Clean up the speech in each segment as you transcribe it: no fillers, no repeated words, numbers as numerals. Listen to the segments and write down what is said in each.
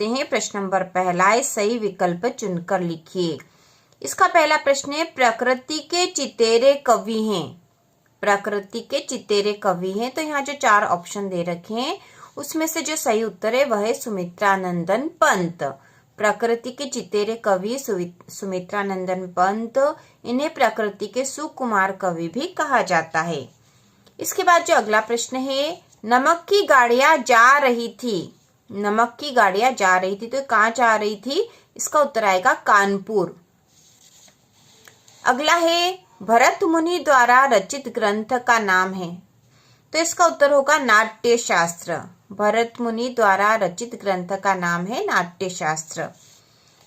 हैं। प्रश्न नंबर पहला है, सही विकल्प चुनकर लिखिए। इसका पहला प्रश्न है, प्रकृति के चितेरे कवि हैं। प्रकृति के चितेरे कवि हैं। तो यहाँ जो 4 ऑप्शन दे रखे हैं उसमें से जो सही उत्तर है वह है सुमित्रानंदन पंत। प्रकृति के चितेरे कवि सुमित्रानंदन पंत, इन्हें प्रकृति के सुकुमार कवि भी कहा जाता है। इसके बाद जो अगला प्रश्न है, नमक की गाड़ियां जा रही थी। नमक की गाड़ियां जा रही थी, तो कहाँ जा रही थी? इसका उत्तर आएगा कानपुर। अगला है, भरत मुनि द्वारा रचित ग्रंथ का नाम है। तो इसका उत्तर होगा नाट्य शास्त्र। भरत मुनि द्वारा रचित ग्रंथ का नाम है नाट्य शास्त्र।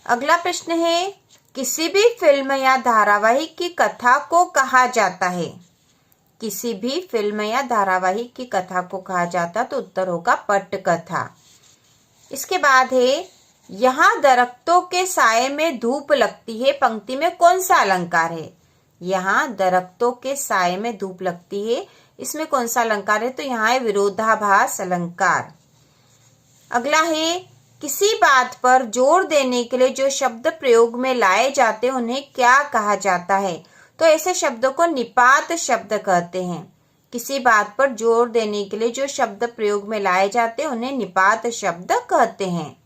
अगला प्रश्न है, किसी भी फिल्म या धारावाहिक की कथा को कहा जाता है। किसी भी फिल्म या धारावाहिक की कथा को कहा जाता, तो उत्तर होगा पटकथा। इसके बाद है, यहाँ दरख्तों के साये में धूप लगती है, पंक्ति में कौन सा अलंकार है? यहाँ दरख्तों के साये में धूप लगती है, इसमें कौन सा अलंकार है? तो यहाँ है विरोधाभास अलंकार। अगला है, किसी बात पर जोर देने के लिए जो शब्द प्रयोग में लाए जाते हैं उन्हें क्या कहा जाता है? तो ऐसे शब्दों को निपात शब्द कहते हैं। किसी बात पर जोर देने के लिए जो शब्द प्रयोग में लाए जाते हैं उन्हें निपात शब्द कहते हैं।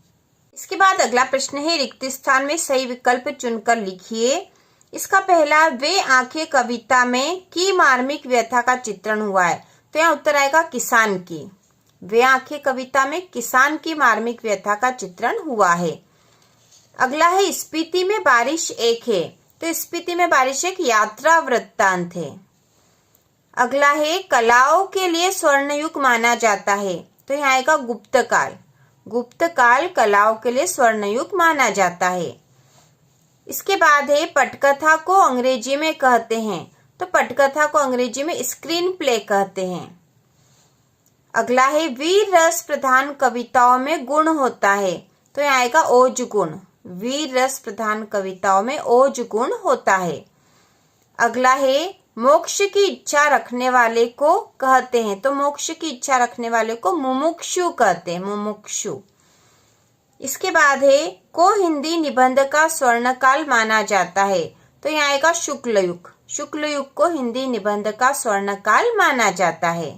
इसके बाद अगला प्रश्न है, रिक्त स्थान में सही विकल्प चुनकर लिखिए। इसका पहला, वे आंखें कविता में की मार्मिक व्यथा का चित्रण हुआ है। तो यहाँ उत्तर आएगा किसान की। वे आंखें कविता में किसान की मार्मिक व्यथा का चित्रण हुआ है। अगला है, स्पीति में बारिश एक है। तो स्पीति में बारिश एक यात्रा वृत्तांत है। अगला है, कलाओं के लिए स्वर्ण युग माना जाता है। तो यहाँ आएगा गुप्त काल। गुप्त काल कलाओं के लिए स्वर्ण युग माना जाता है। इसके बाद है, पटकथा को अंग्रेजी में कहते हैं। तो पटकथा को अंग्रेजी में स्क्रीन प्ले कहते हैं। अगला है, वीर रस प्रधान कविताओं में गुण होता है। तो यहाँ आएगा ओज गुण। वीर रस प्रधान कविताओं में ओज गुण होता है। अगला है, मोक्ष की इच्छा रखने वाले को कहते हैं। तो मोक्ष की इच्छा रखने वाले को मुमुक्षु कहते हैं, मुमुक्षु। इसके बाद है, को हिंदी निबंध का स्वर्णकाल माना जाता है। तो यहाँ आएगा शुक्ल युग। शुक्ल युग को हिंदी निबंध का स्वर्णकाल माना जाता है।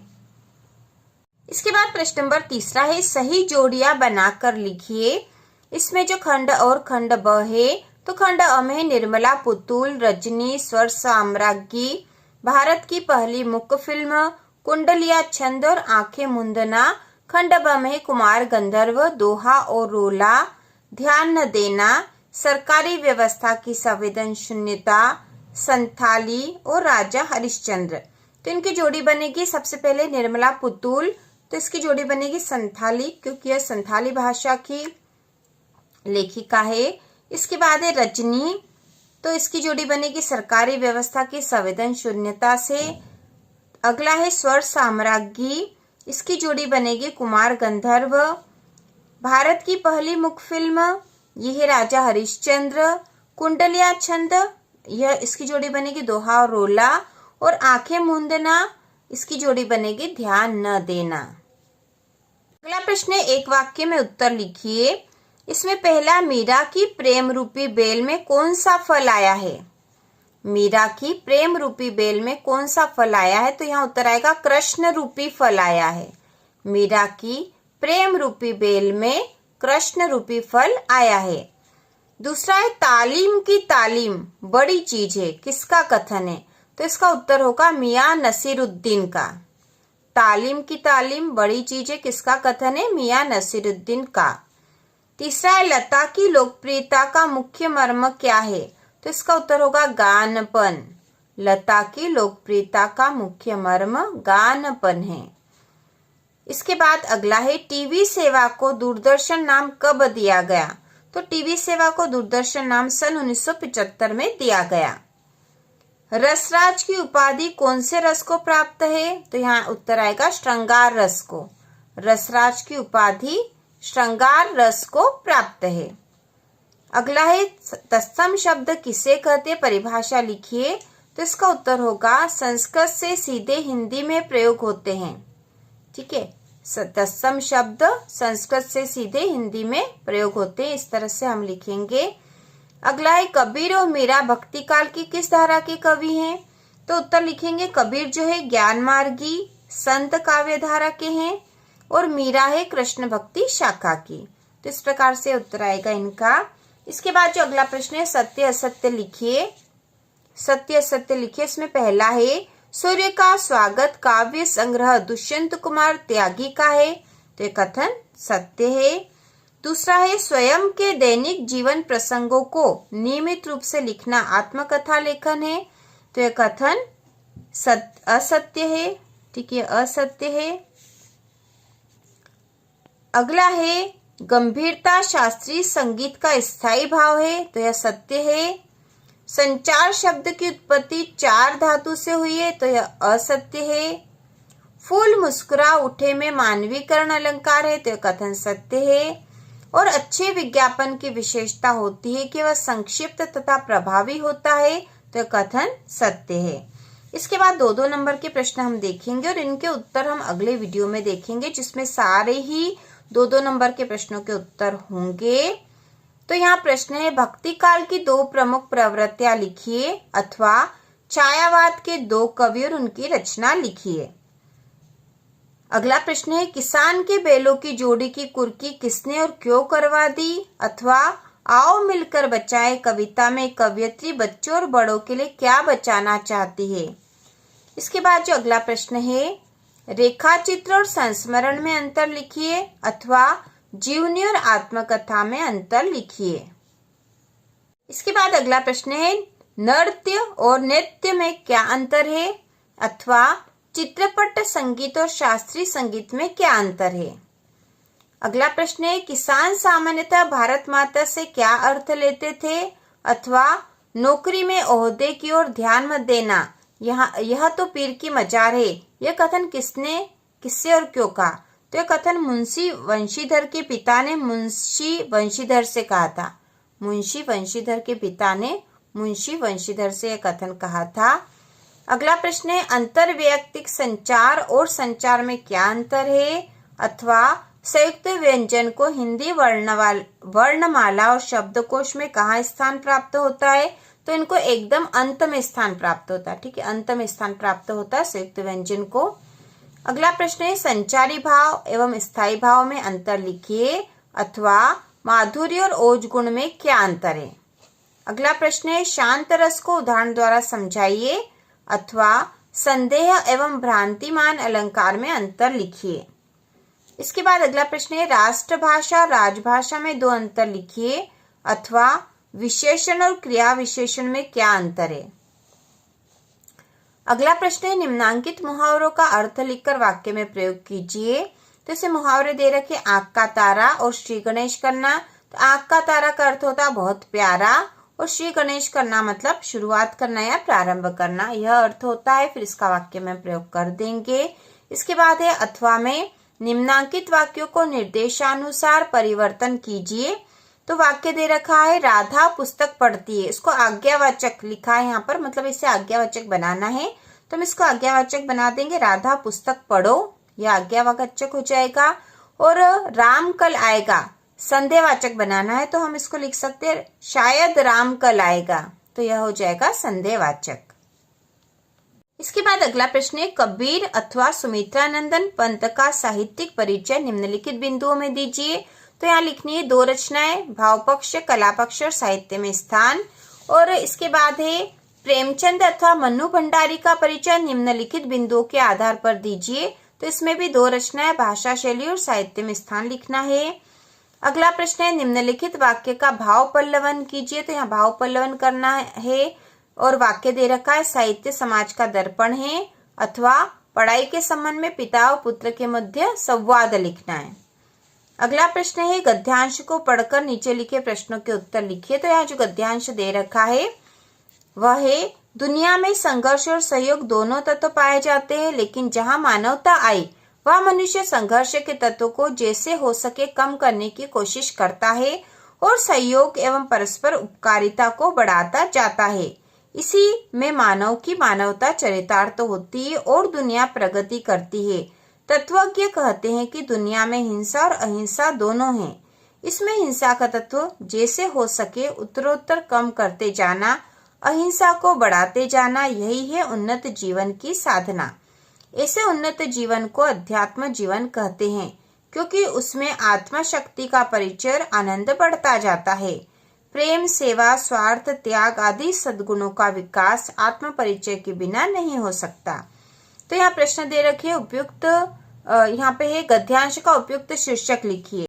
इसके बाद प्रश्न नंबर तीसरा है, सही जोड़ियां बनाकर लिखिए। इसमें जो खंड और खंड ब है, तो खंड अ में निर्मला पुतुल, रजनी, स्वर साम्राज्ञी, भारत की पहली मुख्य फिल्म, कुंडलिया छंद और आंखें मुंदना। खंड ब में कुमार गंधर्व, दोहा और रोला, ध्यान न देना, सरकारी व्यवस्था की संवेदनशून्यता, संथाली और राजा हरिश्चंद्र। तो इनकी जोड़ी बनेगी सबसे पहले निर्मला पुतुल, तो इसकी जोड़ी बनेगी संथाली, क्योंकि यह संथाली भाषा की लेखिका है। इसके बाद है रजनी, तो इसकी जोड़ी बनेगी सरकारी व्यवस्था की संवेदनशून्यता से। अगला है स्वर साम्राज्ञी, इसकी जोड़ी बनेगी कुमार गंधर्व। भारत की पहली मुख्य फिल्म, यह है राजा हरिश्चंद्र। कुंडलिया छंद, यह इसकी जोड़ी बनेगी दोहा और रोला। और आंखें मूंदना, इसकी जोड़ी बनेगी ध्यान न देना। अगला प्रश्न है, एक वाक्य में उत्तर लिखिए। इसमें पहला, मीरा की प्रेम रूपी बेल में कौन सा फल आया है? मीरा की प्रेम रूपी बेल में कौन सा फल आया है? तो यहाँ उत्तर आएगा कृष्ण रूपी फल आया है। मीरा की प्रेम रूपी बेल में कृष्ण रूपी फल आया है। दूसरा है, तालीम की तालीम बड़ी चीज है, किसका कथन है? तो इसका उत्तर होगा मियां नसीरुद्दीन का। तालीम की तालीम बड़ी चीज है, किसका कथन है? मियां नसीरुद्दीन का। तीसरा है, लता की लोकप्रियता का मुख्य मर्म क्या है? तो इसका उत्तर होगा गानपन। लता की लोकप्रियता का मुख्य मर्म गानपन है। इसके बाद अगला है, टीवी सेवा को दूरदर्शन नाम कब दिया गया? तो टीवी सेवा को दूरदर्शन नाम सन 1975 में दिया गया। रसराज की उपाधि कौन से रस को प्राप्त है? तो यहाँ उत्तर आएगा श्रृंगार रस को। रसराज की उपाधि श्रृंगार रस को प्राप्त है। अगला है, तत्सम शब्द किसे कहते हैं? परिभाषा लिखिए। तो इसका उत्तर होगा संस्कृत से सीधे हिंदी में प्रयोग होते हैं। ठीक है, तत्सम शब्द संस्कृत से सीधे हिंदी में प्रयोग होते हैं। इस तरह से हम लिखेंगे। अगला है कबीर और मीरा भक्ति काल की किस धारा के कवि हैं? तो उत्तर लिखेंगे कबीर जो है ज्ञान मार्गी संत काव्य धारा के हैं और मीरा है कृष्ण भक्ति शाखा की। तो इस प्रकार से उत्तर आएगा इनका। इसके बाद जो अगला प्रश्न है सत्य असत्य लिखिए। सत्य असत्य लिखिए। इसमें पहला है सूर्य का स्वागत काव्य संग्रह दुष्यंत कुमार त्यागी का है। तो ये कथन सत्य है। दूसरा है स्वयं के दैनिक जीवन प्रसंगों को नियमित रूप से लिखना आत्मकथा लेखन है। तो यह कथन असत्य है। ठीक है, असत्य है। अगला है गंभीरता शास्त्रीय संगीत का स्थायी भाव है। तो यह सत्य है। संचार शब्द की उत्पत्ति 4 धातु से हुई है। तो यह असत्य है। फूल मुस्कुरा उठे में मानवीकरण अलंकार है। तो यह कथन सत्य है। और अच्छे विज्ञापन की विशेषता होती है कि वह संक्षिप्त तथा प्रभावी होता है। तो यह कथन सत्य है। इसके बाद 2-2 नंबर के प्रश्न हम देखेंगे और इनके उत्तर हम अगले वीडियो में देखेंगे, जिसमें सारे ही 2-2 नंबर के प्रश्नों के उत्तर होंगे। तो यहाँ प्रश्न है भक्ति काल की 2 प्रमुख प्रवृत्तियां लिखिए अथवा छायावाद के 2 कवि और उनकी रचना लिखिए। अगला प्रश्न है किसान के बैलों की जोड़ी की कुर्की किसने और क्यों करवा दी अथवा आओ मिलकर बचाएं कविता में कवयित्री बच्चों और बड़ों के लिए क्या बचाना चाहती है। इसके बाद जो अगला प्रश्न है रेखा चित्र और संस्मरण में अंतर लिखिए अथवा जीवनी और आत्मकथा में अंतर लिखिए। इसके बाद अगला प्रश्न है नृत्य और नृत्य में क्या अंतर है अथवा चित्रपट संगीत और शास्त्रीय संगीत में क्या अंतर है। अगला प्रश्न है किसान सामान्यतः भारत माता से क्या अर्थ लेते थे अथवा नौकरी में ओहदे की ओर ध्यान मत देना, यह तो पीर की मजार है। यह कथन किससे और क्यों कहा। तो यह कथन मुंशी वंशीधर के पिता ने मुंशी वंशीधर से कहा था। मुंशी वंशीधर के पिता ने मुंशी वंशीधर से यह कथन कहा था। अगला प्रश्न है अंतरवैयक्तिक संचार और संचार में क्या अंतर है अथवा संयुक्त व्यंजन को हिंदी वर्णमाला और शब्दकोश में कहाँ स्थान प्राप्त होता है। तो इनको एकदम अंत में स्थान प्राप्त होता है। ठीक है, अंत में स्थान प्राप्त होता है संयुक्त व्यंजन को। अगला प्रश्न है संचारी भाव एवं स्थायी भाव में अंतर लिखिए अथवा माधुर्य और ओज गुण में क्या अंतर है। अगला प्रश्न है शांत रस को उदाहरण द्वारा समझाइए अथवा संदेह एवं भ्रांतिमान अलंकार में अंतर लिखिए। इसके बाद अगला प्रश्न है राष्ट्रभाषा और राजभाषा में 2 अंतर लिखिए अथवा विशेषण और क्रिया विशेषण में क्या अंतर है। अगला प्रश्न है निम्नांकित मुहावरों का अर्थ लिखकर वाक्य में प्रयोग कीजिए। तो इसे मुहावरे दे रखे आंख का तारा और श्री गणेश करना। तो आंख का तारा का अर्थ होता है बहुत प्यारा और श्री गणेश करना मतलब शुरुआत करना या प्रारंभ करना, यह अर्थ होता है। फिर इसका वाक्य में प्रयोग कर देंगे। इसके बाद है अथवा में निम्नांकित वाक्यों को निर्देशानुसार परिवर्तन कीजिए। तो वाक्य दे रखा है राधा पुस्तक पढ़ती है, इसको आज्ञावाचक लिखा है यहाँ पर, मतलब इसे आज्ञावाचक बनाना है। तो हम इसको आज्ञावाचक बना देंगे राधा पुस्तक पढ़ो, यह आज्ञावाचक हो जाएगा। और राम कल आएगा संदेहवाचक बनाना है, तो हम इसको लिख सकते हैं शायद राम कल आएगा, तो यह हो जाएगा संदेहवाचक। इसके बाद अगला प्रश्न है कबीर अथवा सुमित्रानंदन पंत का साहित्यिक परिचय निम्नलिखित बिंदुओं में दीजिए। तो यहाँ लिखनी है 2 रचनाएं, भाव पक्ष, कला पक्ष और साहित्य में स्थान। और इसके बाद है प्रेमचंद अथवा मन्नू भंडारी का परिचय निम्नलिखित बिंदुओं के आधार पर दीजिए। तो इसमें भी 2 रचनाएं, भाषा शैली और साहित्य में स्थान लिखना है। अगला प्रश्न है निम्नलिखित वाक्य का भाव पल्लवन कीजिए। तो यहाँ भाव पल्लवन करना है और वाक्य दे रखा है साहित्य समाज का दर्पण है अथवा पढ़ाई के संबंध में पिता और पुत्र के मध्य संवाद लिखना है। अगला प्रश्न है गद्यांश को पढ़कर नीचे लिखे प्रश्नों के उत्तर लिखिए। तो यहाँ जो गद्यांश दे रखा है वह है दुनिया में संघर्ष और सहयोग दोनों तत्व पाए जाते हैं, लेकिन जहाँ मानवता आई वह मनुष्य संघर्ष के तत्व को जैसे हो सके कम करने की कोशिश करता है और सहयोग एवं परस्पर उपकारिता को बढ़ाता जाता है। इसी में मानव की मानवता चरितार्थ होती है और दुनिया प्रगति करती है। तत्वज्ञ कहते हैं कि दुनिया में हिंसा और अहिंसा दोनों हैं। इसमें हिंसा का तत्व जैसे हो सके उत्तरोत्तर कम करते जाना, अहिंसा को बढ़ाते जाना, यही है उन्नत जीवन की साधना। ऐसे उन्नत जीवन को अध्यात्म जीवन कहते हैं, क्योंकि उसमें आत्मा शक्ति का परिचय, आनंद बढ़ता जाता है। प्रेम, सेवा, स्वार्थ, त्याग आदि सद्गुणों का विकास आत्म परिचय के बिना नहीं हो सकता। तो यहाँ प्रश्न दे रखे उपयुक्त, यहाँ पे है गद्यांश का उपयुक्त शीर्षक लिखिए।